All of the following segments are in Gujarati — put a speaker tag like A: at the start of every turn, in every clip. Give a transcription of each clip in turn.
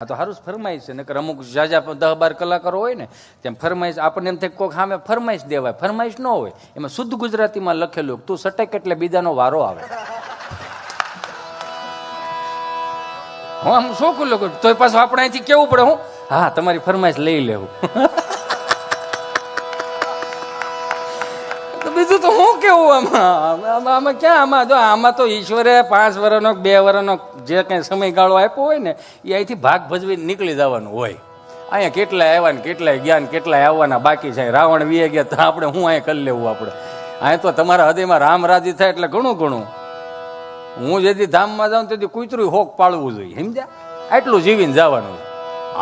A: આ તો સારું ફરમાઈશ છે, નકર અમુક જાજા 10-12 કલાકારો હોય ને તેમ ફરમાઈશ આપણને એમ થાય કોઈક સામે ફરમાઈશ દેવાય, ફરમાઈશ ન હોય. એમાં શુદ્ધ ગુજરાતીમાં લખેલું તું સટક એટલે બીજાનો વારો આવે. હું આમ શોખું લોકો તો પાછું આપણે અહીંથી કેવું પડે, હું હા તમારી ફરમાઈશ લઈ લેવું. બીજું તો હું કેવું આમાં ક્યાં આમાં તો ઈશ્વરે 5 વર્ષનો 2 વર્ષનો જે કઈ સમયગાળો આપ્યો હોય ને એ અહીંથી ભાગ ભજવી નીકળી જવાનું હોય. અહીંયા કેટલાય આવ્યા ને કેટલાય ગયા ને કેટલાય આવવાના બાકી છે. રાવણ વીએ ગયા તો આપણે હું અહીંયા કરી લેવું. આપણે અહીંયા તો તમારા હૃદયમાં રામ રાજી થાય એટલે ઘણું ઘણું. હું જેથી ધામમાં જાઉં તેથી કૂતરું હોક પાળવું જોઈએ, સમજ્યા? આટલું જીવીને જવાનું.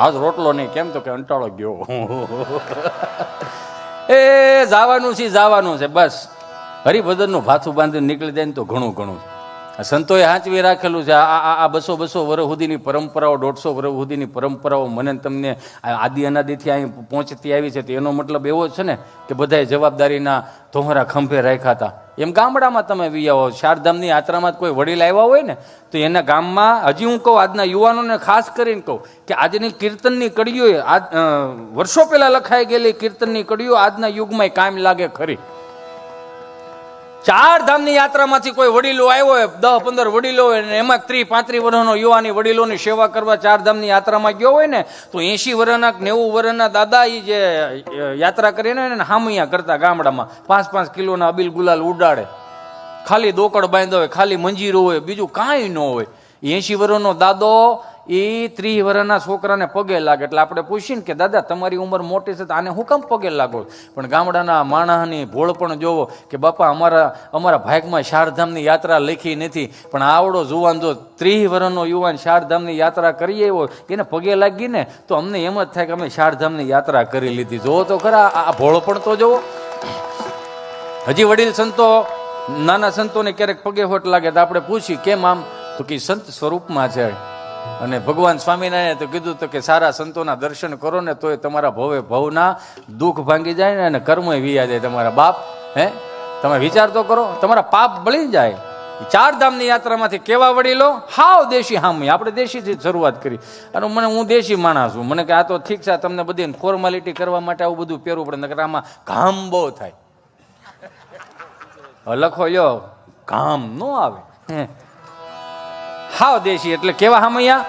A: આજ રોટલો નહીં કેમ તો કે અંટાળો ગયો. એ જવાનું છે બસ. હરિભજનનું ભાથું બાંધીને નીકળી જાય ને તો ઘણું ઘણું. સંતોએ સાચવી રાખેલું છે. આ 200 વર્ષ સુધીની પરંપરાઓ, 150 વર્ષ સુધીની પરંપરાઓ મને તમને આદિ અનાદિથી અહીં પહોંચતી આવી છે. એનો મતલબ એવો છે ને કે બધાએ જવાબદારીના ધોહરા ખંભે રાખ્યા હતા. એમ ગામડામાં તમે વિયાવો, ચારધામની યાત્રામાં કોઈ વડીલ આવ્યા હોય ને તો એના ગામમાં હજી હું કહું, આજના યુવાનોને ખાસ કરીને કહું કે આજની કીર્તનની કડીઓ, વર્ષો પહેલા લખાઈ ગયેલી કીર્તનની કડીઓ આજના યુગમાં કામ લાગે ખરી. ચારધામની યાત્રામાંથી કોઈ વડીલો આવ્યો હોય, 10-15 વડીલો હોય ને એમાં 30-35 વર્ષનો યુવાની વડીલોની સેવા કરવા ચારધામની યાત્રામાં ગયો હોય ને તો 80 વર્ષના 90 વર્ષના દાદા એ જે યાત્રા કરીને હામૈયા કરતા ગામડામાં 5-5 કિલોના અબીલ ગુલાલ ઉડાડે, ખાલી દોકડ બાંધ્યો હોય, ખાલી મંજીરો હોય, બીજું કાંઈ ન હોય. 80 વર્ષનો દાદો એ 30 વર્ષના છોકરાને પગે લાગે. એટલે આપણે પૂછીને કે દાદા તમારી ઉંમર મોટી છે તો આને હું કેમ પગે લાગો? પણ ગામડાના માણસની ભોળ પણ જોવો કે બાપા અમારા ભાગમાં ચારધામની યાત્રા લખી નથી, પણ આવડો જુવાન જો 30 વર્ષનો યુવાન ચારધામની યાત્રા કરીએ એવો એને પગે લાગી ને તો અમને એમ જ થાય કે અમે ચારધામની યાત્રા કરી લીધી. જોવો તો ખરા આ ભોળ પણ તો જોવો. હજી વડીલ સંતો નાના સંતોને ક્યારેક પગે હોટ લાગે તો આપણે પૂછી કેમ આમ, તો કે સંત સ્વરૂપમાં છે. અને ભગવાન સ્વામિનારાયણે તો કીધું તો કે સારા સંતોના દર્શન કરો ને તોય તમારા ભવના દુઃખ ભાંગી જાય ને અને કર્મોય વિયા જાય તમારા. બાપ તમે વિચાર તો કરો, તમારા પાપ બળી જાય. ચારધામની યાત્રામાંથી કેવા વડીલો હાવ દેશી હામી. આપણે દેશીથી શરૂઆત કરી અને હું દેશી માણસ છું. મને કે આ તો ઠીક છે, તમને બધી ફોર્માલિટી કરવા માટે આવું બધું પહેરવું પડે, નકર આમાં ઘામ બહુ થાય. લખો લ્યો ઘામ ન આવે. હાવ દેશી એટલે કેવા હામૈયા.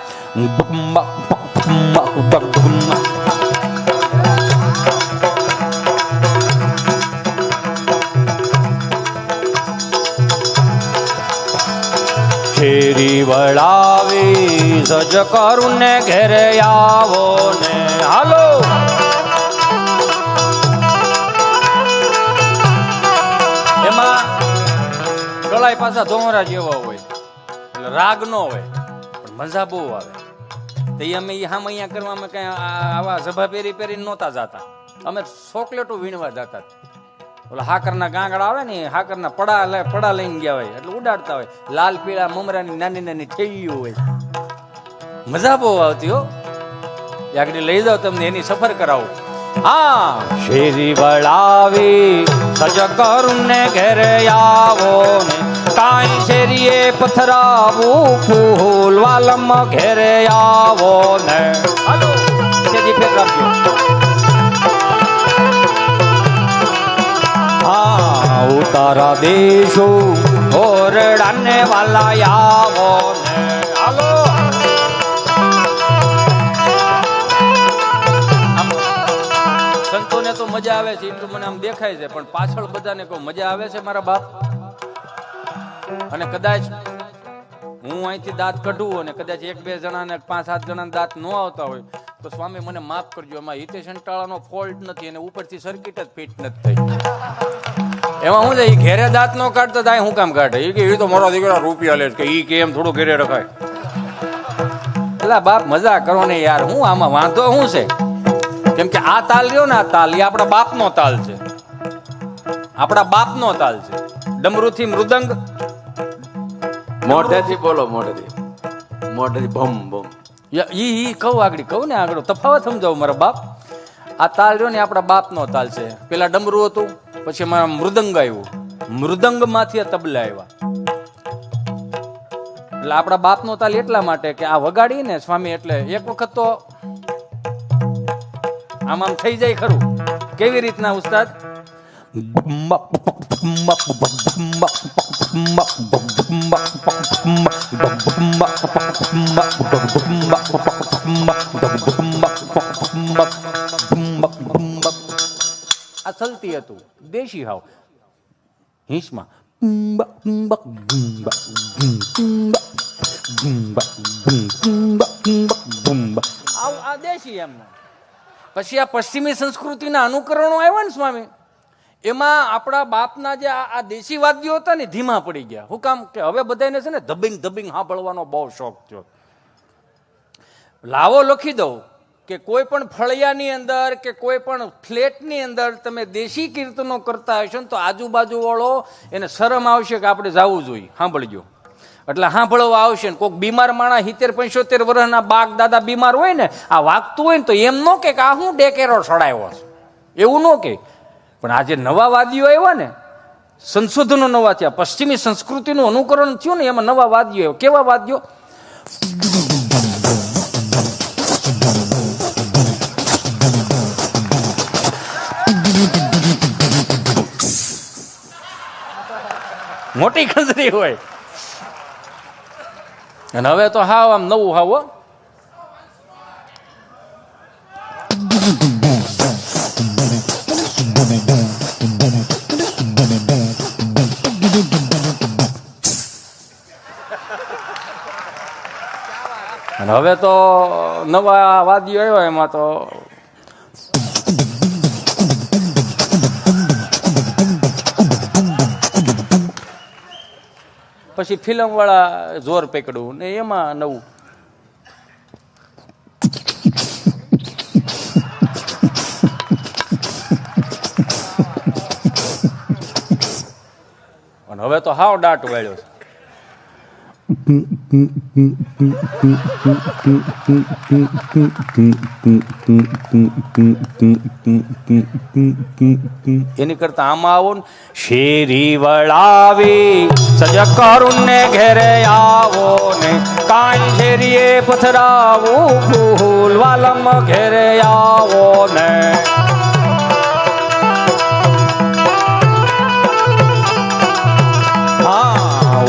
A: ફેરી વળાવી સજ કરું ને ઘેરે આવો ને હાલો. એમાં ગળાઈ પાછા ધોમરા જેવા હોય, રાગ નો હોય પણ મજા બહુ આવે. તો અમે હામ અહીંયા કરવામાં કઈ આવા સભા પહેરીને નહોતા જતા. અમે ચોકલેટો વીણવા જતા. ઓલા હાકરના ગાંગડા આવે ને, હાકરના પડા લઈને ગયા હોય એટલે ઉડાડતા હોય. લાલ પીળા મમરાની નાની નાની ઠેલીઓ હોય, મજા બહુ આવતી હો. આગળ લઈ જાઓ તમને, એની સફર કરાવું. હા શેરી વળાવી સજ કરું ને ઘેરે આવો ને કાઈ શેરીએ પથરાવું ફૂલ વાલમ ઘેરે આવો ને. હાલો શેરી ફેર આપજો. હા ઉતારા દેશો ઓરડાને વાલા આવો ને. હાલો સંતોને તો મજા આવે છે એટલું મને આમ દેખાય છે, પણ પાછળ બધાને કોઈ મજા આવે છે મારા બાપ. અને કદાચ હું અહીંથી દાંત કઢું અને કદાચ 1-2 જણાને 5-7 જણાને દાંત ન આવતા હોય તો સ્વામી મને માફ કરજો. એમાં હિતેશ અંટાળાનો ફોલ્ટ નથી, અને ઉપરથી સર્કિટ જ ફિટ નથી થઈ. એમાં હું છે ઘેરે દાંત નો કાઢતો થાય, હું કામ કાઢે એ કે એ તો મારો દીકરા રૂપિયા લે કે ઈ કે એમ થોડું ઘેરે રખાય. એટલે બાપ મજા કરો ને યાર, હું આમાં વાંધો શું છે? કેમ કે આ તાલ રહ્યો ને, આ તાલ એ આપણા બાપનો તાલ છે. આપણા બાપનો તાલ છે. ડમરુથી મૃદંગ
B: મોઢેથી બોલો, મોઢેથી ભમ ભમ.
A: ઈ કહું આગળ ને આગળ તફાવત સમજાવો મારા બાપ. આ તાલ રહ્યો ને આપણા બાપનો તાલ છે. પેલા ડમરું હતું, પછી અમારા મૃદંગ આવ્યું, મૃદંગ માંથી તબલા આવ્યા. એટલે આપણા બાપનો તાલ એટલા માટે કે આ વગાડી ને સ્વામી એટલે એક વખત તો આમ આમ થઈ જાય ખરું. કેવી રીતના ઉસ્તાદ? આ ચલતી હતું દેશી હાવ હિંસમાં. આ દેશી એમ. પછી આ પશ્ચિમી સંસ્કૃતિના અનુકરણો આવ્યા ને સ્વામી, એમાં આપણા બાપના જે આ દેશી વાદ્યો હતા ને ધીમા પડી ગયા. શું કામ? કે હવે બધાને છે ને ધબિંગ ધબિંગ સાંભળવાનો બહુ શોખ થયો. લાવો લખી દઉં કે કોઈ પણ ફળિયાની અંદર કે કોઈ પણ ફ્લેટની અંદર તમે દેશી કીર્તનો કરતા હશો ને તો આજુબાજુ વાળો એને શરમ આવશે કે આપણે જવું જોઈએ સાંભળજો. એટલે સાંભળવા આવશે ને કોઈક બીમાર માણસ 70-75 વર્ષના બાગ દાદા બીમાર હોય ને આ વાગતું હોય ને તો એમ ન કે આ હું ડેકેરો સડાયો છે એવું ન કે. પણ આ જે નવા વાદીઓ આવ્યા ને, સંશોધનો નવા થયા, પશ્ચિમી સંસ્કૃતિનું અનુકરણ થયું ને, એમાં નવા વાદીઓ આવ્યા. કેવા વાદ્યો? મોટી ખંજરી હોય. અને હવે તો હાવ આમ નવું હાવ. અને હવે તો નવા વાદ્યો આવ્યા એમાં તો પછી ફિલ્મ વાળા જોર પકડવું ને એમાં નવું. અને હવે તો હાવ દાટ વાળ્યો છે. એની કરતા આમાં આવો ને, શેરી વળાવી સજ કરુણ ને ઘેરે આવો ને, કાંઈ શેરીએ પથરાવું ફૂલ વાલમ ઘેરે આવો ને.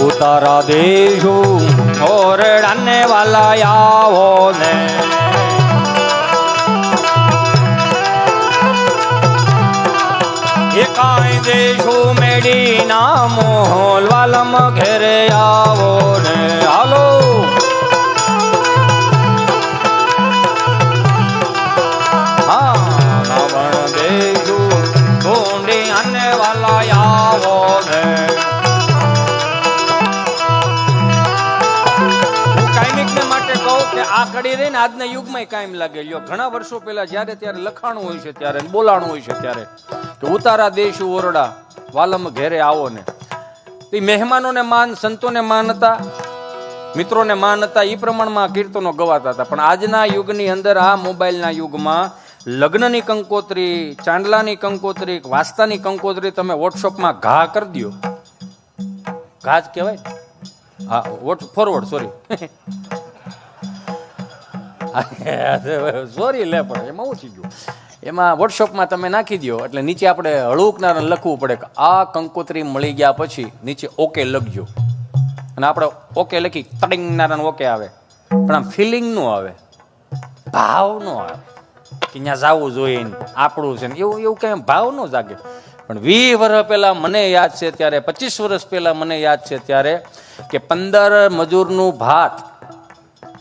A: ઉતારા દેશો ઓરડાને વાલા આવો ને. એકાય દેશો મેડી ના મોહલ વાલમ ઘેરે આવો ને. હાલો હા નવણ દેશો ઢૂંઢી આને વાલા આવો ને. આ કડી રહી ને આજના યુગમાં કાયમ લાગે. લ્યો ઘણા વર્ષો પહેલા જયારે ત્યારે લખાણું હોય છે ત્યારે બોલાણું હોય છે ત્યારે કે ઉતારા દેશ ઓરડા વાલમ ઘેરે આવો ને. એ મહેમાનોને માન, સંતોને માન હતા, મિત્રોને માન હતા, એ પ્રમાણમાં કીર્તનો ગવાતા હતા. પણ આજના યુગની અંદર આ મોબાઈલના યુગમાં લગ્નની કંકોત્રી, ચાંદલાની કંકોત્રી, વાસ્તાની કંકોત્રી તમે વોટ્સઅપમાં ઘા કરી દો. ઘા જ કહેવાય. હા ફોરવર્ડ સોરી સોરી લે પણ એમાં ઓછી ગયું. એમાં વોટ્સઅપમાં તમે નાખી દો એટલે નીચે આપણે હળુકનારા લખવું પડે કે આ કંકોત્રી મળી ગયા પછી નીચે ઓકે લખજો. અને આપણે ઓકે લખી તડિંગનારા ઓકે આવે, પણ આમ ફિલિંગ નો આવે, ભાવ નો આવે કે ત્યાં જવું જોઈએ આપણું છે ને એવું એવું કઈ ભાવ નો જાગે. પણ 20 વર્ષ પહેલા મને યાદ છે ત્યારે, 25 વર્ષ પહેલા મને યાદ છે ત્યારે કે 15 મજૂરનું ભાત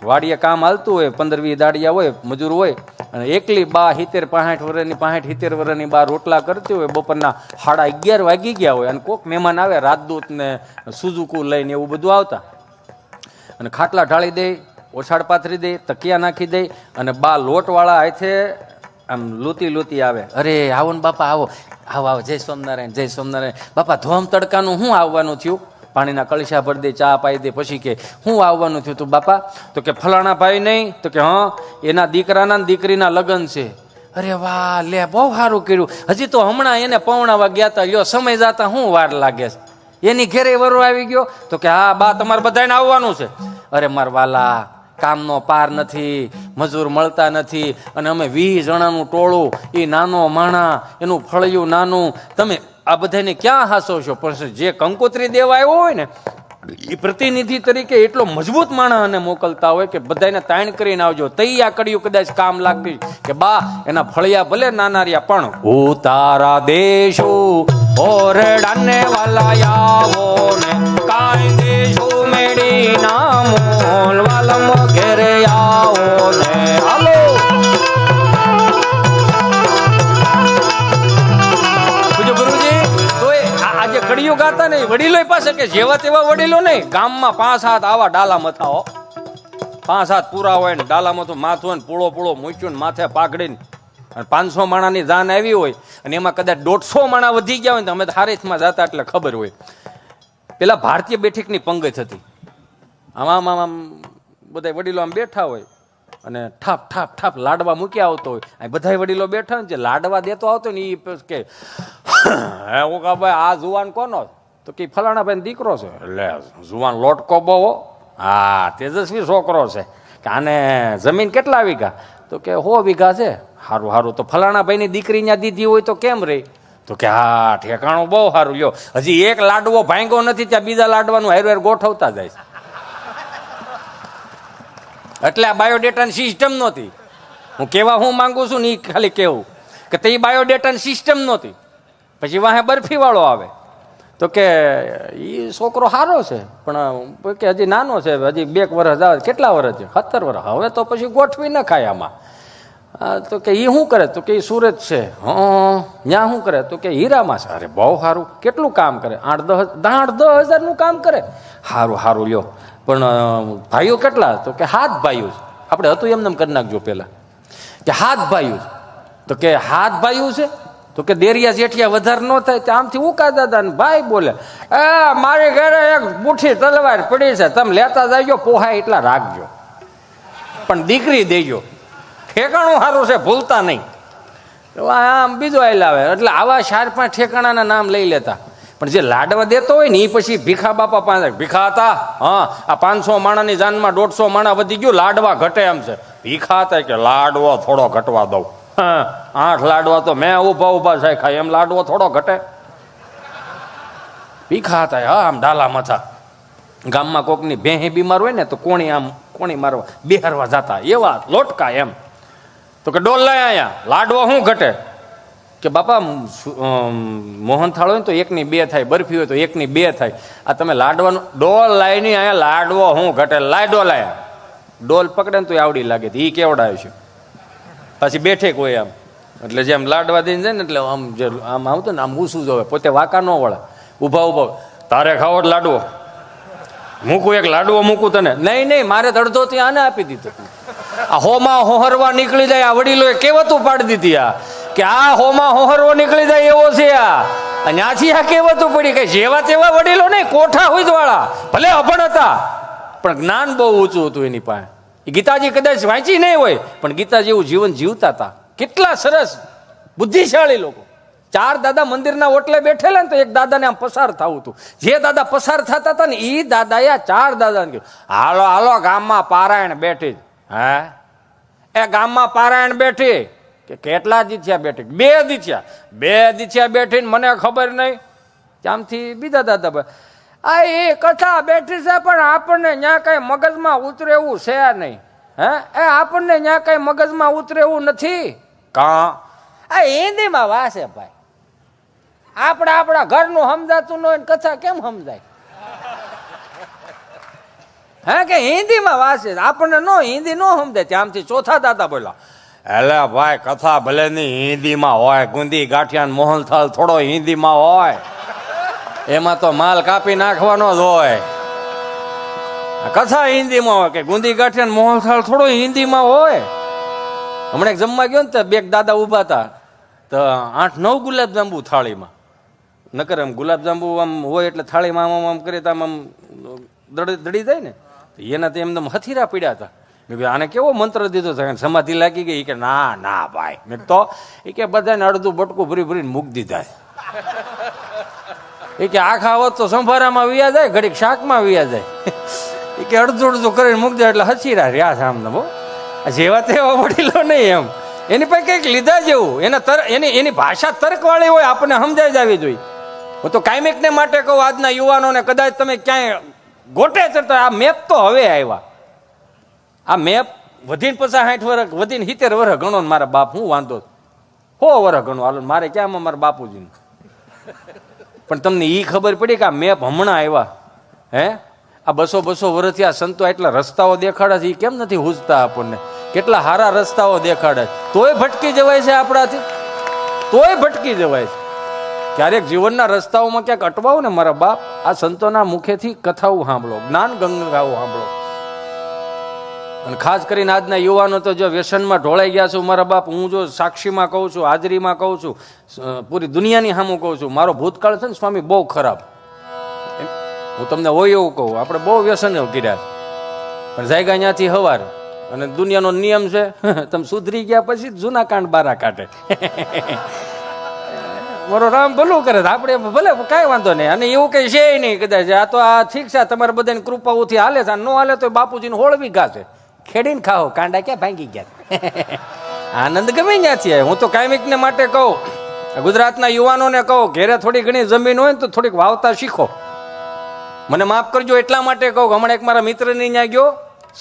A: વાડીએ કામ હાલતું હોય, 15-20 દાડિયા હોય, મજૂર હોય, અને એકલી બા 70-65 વર્ષની બા રોટલા કરતી હોય, બપોરના 11:30 વાગી ગયા હોય, અને કોક મહેમાન આવે રાજદૂત ને સુઝુકુ લઈને એવું બધું આવતા, અને ખાટલા ઢાળી દે, ઓછાડ પાથરી દે, તકિયા નાખી દે, અને બા લોટવાળા હાથે આમ લૂતી આવે. અરે આવો ને બાપા, આવો આવો આવો, જય સ્વામિનારાયણ, જય સ્વામિનારાયણ. બાપા ધોમ તડકાનું શું આવવાનું થયું? પાણીના કળશા ભરી દે, ચા પાઈ દે. પછી કે શું આવવાનું થયું તું બાપા? તો કે ફલાણા ભાઈ નહીં, તો કે હા એના દીકરાના દીકરીના લગ્ન છે. અરે વાહ, લે બહુ સારું કર્યું, હજી તો હમણાં એને પૌણાવા ગયા હતા, લ્યો સમય જતા શું વાર લાગે છે? એની ઘેરે વરો આવી ગયો તો કે હા બા તમારે બધાને આવવાનું છે. અરે માર વાલા, કામનો પાર નથી, મજૂર મળતા નથી, અને અમે 20 જણાનું ટોળું, એ નાનો માણા, એનું ફળિયું નાનું, તમે આ બધાને ક્યાં હાસો છો? પણ જે કંકોત્રી દેવા આવ્યો હોય ને એ પ્રતિનિધિ તરીકે એટલો મજબૂત માણસ અને મોકલતા હોય કે બધાને તાણ કરીને આવજો, તઈ આ કડિયું કદાચ કામ લાગતી કે બા એના ફળિયા ભલે નાના રહ્યા પણ ઉતારા દેશો ઓરડાને વાલા આવો ને કાઈ દેશો મેડી નામોલ વાલમ ઘેરે આવો ને હાલો. ગુરુજી તો આજે કડિયું ગાતા ને વડીલો પાસે કે જેવા તેવા વડીલો નહીં, ગામમાં 5-7 આવા ડાલા મથાઓ, 5-7 પૂરા હોય ને ડાલામાં તો માથું હોય ને પૂળો પૂળો મૂક્યું ને માથે પાઘડીને 500 માણાની જાન આવી હોય અને એમાં કદાચ 150 માણા વધી ગયા હોય ને અમે હારીથમાં જતા એટલે ખબર હોય. પેલા ભારતીય બેઠકની પંગત હતી, આમ આમ બધા વડીલો આમ બેઠા હોય અને ઠાપ ઠાપ ઠાપ લાડવા મૂક્યા આવતો હોય. આ બધા વડીલો બેઠા હોય જે લાડવા દેતો આવતો ને એ કે હે ઓકાભાઈ આ જુવાન કોનો? તો કે ફલાણા ભાઈ દીકરો છે. એટલે જુવાન લોટકો બહુ, હા તેજસ્વી છોકરો છે. કે આને જમીન કેટલા વીઘા? તો કે 100 વીઘા છે. સારું સારું, તો ફલાણા ભાઈની દીકરી ત્યાં દીધી હોય તો કેમ રહી? તો કે હા ઠેકાણું બહુ સારું. લ્યો હજી એક લાડવો ભાંગ્યો નથી ત્યાં બીજા લાડવાનું હેરવેર ગોઠવતા જાય છે. એટલે આ બાયોડેટાની સિસ્ટમ નહોતી. હું કેવા હું માંગુ છું ને એ ખાલી કેવું કે તે બાયોડેટાની સિસ્ટમ નહોતી. પછી વાહે બરફી વાળો આવે તો કે એ છોકરો સારો છે પણ કે હજી નાનો છે, હજી 2 વર્ષ આવે. કેટલા વર્ષ છે? 17 વર્ષ. હવે તો પછી ગોઠવી ન ખાય આમાં. તો કે એ શું કરે? તો કે એ સુરત છે. ત્યાં શું કરે? તો કે હીરામાં છે. અરે બહુ સારું. કેટલું કામ કરે? 8-10 હજારનું કામ કરે. સારું સારું લ્યો. પણ ભાઈઓ કેટલા? તો કે 7 ભાઈઓ છે. આપણે હતું એમને કરી નાખજો પેલા કે 7 ભાઈઓ. તો કે 7 ભાઈઓ છે. તો કે દેરિયા જેઠિયા વધારે ન થાય તો આમથી ઉકા દાદા ને ભાઈ બોલે એ મારી ઘરે એક મુઠ્ઠી તલવાર પડી છે, તમે લેતા જાયજો, પોહાય એટલા રાખજો પણ દીકરી દેજો. ઠેકાણું સારું છે, ભૂલતા નહીં. આમ બીજો આઈ લાવે. એટલે આવા 4-5 ઠેકાણાના નામ લઈ લેતા. પણ જે લાડવા દેતો હોય ને એ પછી ભીખા બાપા પાસે ભીખા હતા. હા આ 500 માણાની જાનમાં 150 માણા વધી ગયું, લાડવા ઘટે એમ છે. ભીખા હતા કે લાડવો થોડો ઘટવા દઉં. 8 લાડવા તો મેં ઊભા થાય ખાય, એમ લાડવો થોડો ઘટે? ભીખા હતા. હા આમ ડાલા મથા. ગામમાં કોકની ભેહી બીમાર હોય ને તો કોણી મારવા બેહારવા જતા, એવા લોટકા એમ. તો કે ડોલ લાય અહીંયા, લાડવો શું ઘટે? કે બાપા મોહન થાળ હોય ને તો 1ની 2 થાય, બરફી હોય તો 1ની 2 થાય. આ તમે લાડવાનું ડોલ લાય નહીં, અહીંયા લાડવો શું ઘટે? લાય ડોલ આયા. ડોલ પકડે ને તો આવડી લાગે. એ કેવડાવે છે. પછી બેઠે કોઈ આમ એટલે જેમ લાડવા દઈને જાય ને એટલે આમ જે આમ આવતું ને આમ ઊસું જોવે, પોતે વાંકા ન વળે. ઊભા તારે ખાવો લાડવો મૂકું? એક લાડવો મૂકું તને? નહીં મારે અડધો ત્યાં આને આપી દીધો. આ હોમાં હોહરવા નીકળી જાય. આ વડીલોએ કહેવતું પાડી દીધી આ કે આ હોમાં હોહરવો નીકળી જાય એવો છે આ. અને આથી આ કહેવતું પડી કે જેવા તેવા વડીલો નહીં, કોઠા હોય વાળા, ભલે અભણ હતા પણ જ્ઞાન બહુ ઊંચું હતું એની પાસે. ગીતાજી કદાચ વાંચી નહીં હોય પણ ગીતા જેવું જીવન જીવતા હતા. કેટલા સરસ બુદ્ધિશાળી લોકો. 4 દાદા મંદિરના ઓટલે બેઠેલા ને તો એક દાદાને આમ પસાર થવું હતું. જે દાદા પસાર થતા હતા ને એ દાદાએ 4 દાદાને કહ્યું હાલો હાલો ગામમાં પારાયણ બેઠી. હે એ ગામમાં પારાયણ બેઠી? કે કેટલા દી થયા બેઠી? 2 દી થયા. 2 દી થયા બેઠી ને મને ખબર નહીં. ત્યાંથી બીજા દાદા આ એ કથા બેઠી છે પણ આપણને ત્યાં કઈ મગજમાં ઉતરે એવું છે નહીં. હે એ આપણને ત્યાં કઈ મગજમાં ઉતરે એવું નથી. કા આ હિન્દીમાં વાસે ભાઈ, આપણા ઘરનું સમજાતું ન હોય કથા કેમ સમજાય? હે કે હિન્દીમાં વાસે, આપણને નો હિન્દી નો સમજાય. ત્યાંથી ચોથા દાદા બોલા એટલે ભાઈ કથા ભલે ની હિન્દીમાં હોય, ગુંદી ગાંઠિયા મોહનથાળ થોડો હિન્દીમાં હોય, એમાં તો માલ કાપી નાખવાનો જ હોય. કથા હિન્દીમાં હોય કે ગુંદી ગાંઠિયા મોહનથાળ થોડો હિન્દીમાં હોય. હમણાં એક જમવા ગયો ને તો 2 દાદા ઉભા હતા તો 8-9 ગુલાબજાંબુ થાળીમાં. નકર એમ ગુલાબજાંબુ આમ હોય એટલે થાળીમાં આમ કરીએ તો આમ દડી જાય ને, એના તો એમને હથીરા પીડ્યા હતા. મેં કીધું આને કેવો મંત્ર દીધો છે? સમાધિ લાગી ગઈ? કે ના ભાઈ. મેં તો એ કે બધાને અડધું બટકું ભરી ભરીને મૂકી દીધા. એ કે આખા હોત તો સંભારામાં વ્યા જાય, ઘડીક શાકમાં વ્યા જાય. એ કે અડધું અડધું કરીને મૂકી દે એટલે હચીરા રહ્યા છે આમને. બહુ જેવા તેવા વડીલો નહીં એમ, એની પાસે કંઈક લીધા જેવું. એની ભાષા તર્કવાળી હોય, આપણને સમજાઈ જ આવી જોઈએ. હું તો કાયમિકને માટે કહું, આજના યુવાનોને કદાચ તમે ક્યાંય ગોટે ચડતા, આ મેપ તો હવે આવ્યા. આ મેપ વધીને 50-60 વર્ષ, વધીને 70 વર્ષ ગણો ને મારા બાપ, હું વાંધો 100 વર્ષ ગણો હાલો, મારે ક્યાં મારા બાપુજીને. પણ તમને એ ખબર પડી કે આ મેપ હમણાં આવ્યા? હે, આ 200 વર્ષથી આ સંતો એટલા રસ્તાઓ દેખાડે છે, એ કેમ નથી હુજતા આપણને? કેટલા સારા રસ્તાઓ દેખાડે, તોય ભટકી જવાય છે આપણાથી, તોય ભટકી જવાય છે. ક્યારેક જીવનના રસ્તાઓમાં ક્યાંક અટવાઓ ને મારા બાપ, આ સંતોના મુખેથી કથાઓ સાંભળો, જ્ઞાન ગંગાઓ સાંભળો. અને ખાસ કરીને આજના યુવાનો તો જો વ્યસનમાં ઢોળાઈ ગયા છું મારા બાપ. હું જો સાક્ષીમાં કહું છું, હાજરીમાં કહું છું, પૂરી દુનિયાની સામું કહું છું, મારો ભૂતકાળ છે ને સ્વામી બહુ ખરાબ. હું તમને હોય એવું કહું, આપણે બહુ વ્યસન કર્યા, પણ જાયગા ત્યાંથી હવાર. અને દુનિયાનો નિયમ છે, તમે સુધરી ગયા પછી જૂના કાંડ બારા કાઢે. મારો રામ ભલું કરે, આપણે ભલે કાંઈ વાંધો નહીં. અને એવું કઈ છે નહીં કદાચ, આ તો આ ઠીક છે, તમારે બધાની કૃપાઓથી હાલે છે. ન હાલે તો બાપુજીને હોળવી ઘાસે ખેડીને ખાઓ, કાંડા ક્યાં ભાંગી ગયા. આનંદ ગમે ત્યાંથી આવે. હું તો કાયમિકને માટે કહું, ગુજરાતના યુવાનોને કહું, ઘેરે થોડી ઘણી જમીન હોય ને તો થોડીક વાવતા શીખો. મને માફ કરજો એટલા માટે કહું, હમણાં એક મારા મિત્રની ત્યાં ગયો,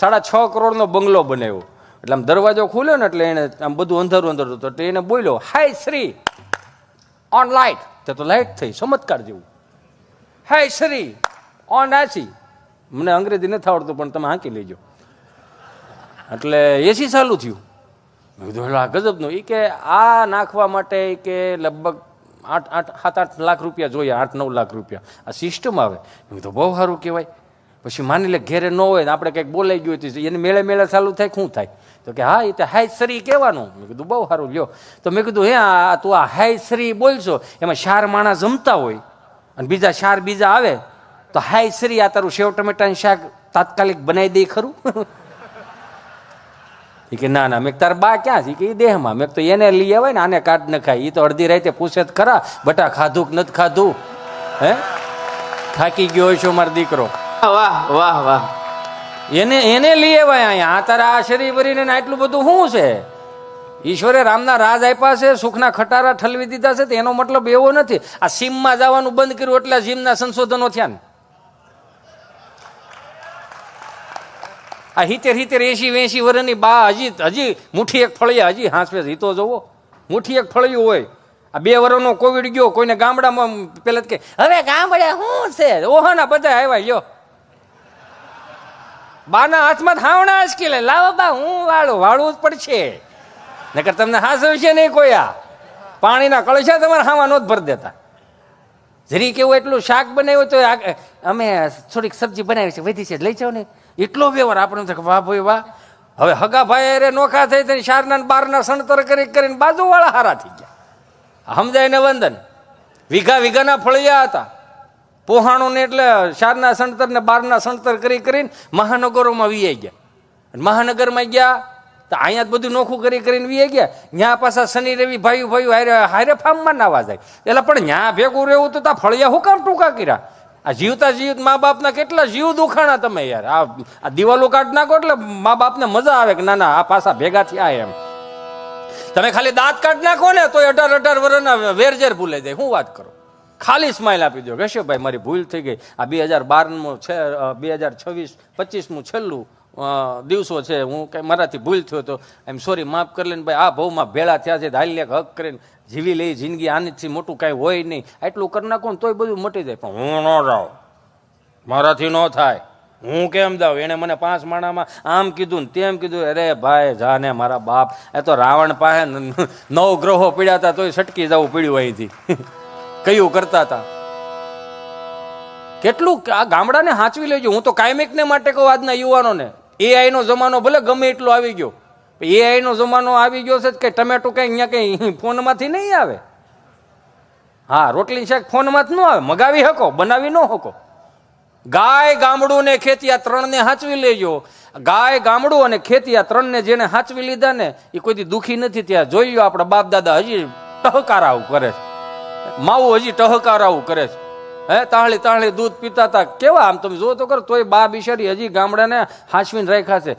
A: 6.5 કરોડનો બંગલો બનાવ્યો. એટલે આમ દરવાજો ખુલ્યો ને એટલે એને આમ બધું અંધારું અંધારું હતું, એટલે એને બોલ્યો, હાય શ્રી ઓન લાઇટ. તો લાઇટ થઈ, ચમત્કાર જેવું. હાય શ્રી ઓન આસી. મને અંગ્રેજી નથી આવડતું, પણ તમે હાંકી લેજો. એટલે એસી ચાલુ થયું. મેં કીધું આ ગજબનું. એ કે આ નાખવા માટે કે લગભગ 7-8 લાખ રૂપિયા જોઈએ, 8-9 લાખ રૂપિયા આ સિસ્ટમ આવે. મેં કીધું બહુ સારું કહેવાય. પછી માની લે ઘેરે ન હોય ને આપણે કંઈક બોલાઈ ગયું હતું, એને મેળે મેળે ચાલુ થાય, શું થાય? તો કે હા, એ તો હાય શ્રી કહેવાનું. મેં કીધું બહુ સારું લ્યો. તો મેં કીધું હે તું આ હાય શ્રી બોલશો, એમાં 4 માણસ જમતા હોય અને બીજા 4 બીજા આવે, તો હાય શ્રી આ તારું સેવ ટમેટાનું શાક તાત્કાલિક બનાવી દે ખરું? એ કે ના ના. મેં તાર બા ક્યાં છે? કે એ દેહમાં. મેં તો એને લઈ આવે ને, આને કાઢ ન ખાય. એ તો અડધી રાતે પૂછે જ ખરા, બટા ખાધું કે નથી ખાધું? હે, થાકી ગયો છો મારો દીકરો.
B: વાહ વાહ વાહ.
A: એને લઈ આવ્યા અહીંયા. આ તારા આ શરીર ભરીને આટલું બધું શું છે? ઈશ્વરે રામના રાજ આપ્યા છે, સુખના ખટારા ઠલવી દીધા છે. એનો મતલબ એવો નથી આ સીમમાં જવાનું બંધ કર્યું એટલે જીમના સંશોધનો થયા ને. આ 70-80 વર્ષની બા હજી મુઠ્ઠી એક ફળિયા હજી હાંસવે છે. તો જોવો, મુઠ્ઠી એક ફળિયું હોય. આ 2 વર્ષનો કોવિડ ગયો, કોઈને ગામડામાં પેલા કે હવે ગામડે શું છે, ઓહાના બધા આવ્યા લ્યો. બાના હાથમાં થાવણા આંચકી લે, લાવો બા હું વાળવું જ પડશે, નકર તમને હાંસવશે નહીં કોઈ. આ પાણીના કળશા તમારે હામાં નો જ ભરી દેતા. જરી કેવું એટલું શાક બનાવ્યું તો અમે થોડીક સબ્જી બનાવી છે, વધી છે, લઈ જાઓ ને. એટલો વ્યવહાર આપણે વાહ ભાઈ વાહ. હવે હગા ભાઈ અરે નોખા થઈ થઈને 4-12 સણતર કરીને બાજુવાળા હારા થઈ ગયા. સમજાય ને વંદન. વીઘાના ફળિયા હતા પોહાણું ને, એટલે 4 સણતર ને 12 સણતર કરીને મહાનગરોમાં વીઆઈ ગયા. મહાનગરમાં ગયા તો અહીંયા જ બધું નોખું કરીને વીઆઈ ગયા. ત્યાં પાછા શનિ રવિ ભાઈ હારે ફાર્મમાં નાવા જાય. એટલે પણ ત્યાં ભેગું રહેવું તો ત્યાં ફળિયા હું કામ ટૂંકા કર્યા? આ જીવતા મા બાપના કેટલા જીવ દુખાણા તમે યાર. આ દિવાલો કાઢ નાખો એટલે મા બાપને મજા આવે કે ના ના આ પાછા ભેગા થયા એમ. તમે ખાલી દાંત કાઢ નાખો ને તો 18 વર્ષના વેરઝેર ભૂલે જાય. શું વાત કરો? ખાલી સ્માઇલ આપી દો, કહેશો ભાઈ મારી ભૂલ થઈ ગઈ, આ 2012 છે, 2025-25 છેલ્લું દિવસો છે, હું કઈ મારાથી ભૂલ થયો તો એમ સોરી, માફ કરી લે ભાઈ. આ ભાવમાં ભેળા થયા છે, હાલ લેખ હક કરીને જીવી લઈ જિંદગી, આનીથી મોટું કાંઈ હોય નહીં. એટલું કરી નાખો ને તોય બધું મટી જાય. પણ હું ન જાઉં, મારાથી ન થાય, હું કેમ જાઉં? એને મને 5 માણામાં આમ કીધું ને તેમ કીધું. અરે ભાઈ જાને મારા બાપ, એ તો રાવણ પાસે 9 ગ્રહો પીડ્યા હતા તોય છટકી જવું પડ્યું અહીંથી. કયું કરતા હતા કેટલું. આ ગામડાને હાંચવી લેજો. હું તો કાયમિકને માટે કહું આજના યુવાનોને, AI નો જમાનો ભલે ગમે એટલો આવી ગયો, AI નો જમાનો આવી ગયો છે કે ટમેટો કઈ અહીંયા કઈ ફોનમાંથી નહીં આવે. હા, રોટલી શાક ફોનમાંથી ન આવે, મગાવી શકો, બનાવી ન શકો. ગાય, ગામડું ને ખેતી આ 3ને હાંચવી લેજો. ગાય, ગામડું અને ખેતી આ 3ને જેને હાંચવી લીધા ને એ કોઈથી દુઃખી નથી. ત્યાં જોઈ લો આપણા બાપ દાદા હજી ટહકારાવું કરે છે, માવું હજી ટહકારાવું કરે છે. હે તાહળી તાહળી દૂધ પીતા હતા કેવા આમ તમે જો તો કરો તોય બા બિચારી હજી ગામડાને હાચવીને રાખ્યા છે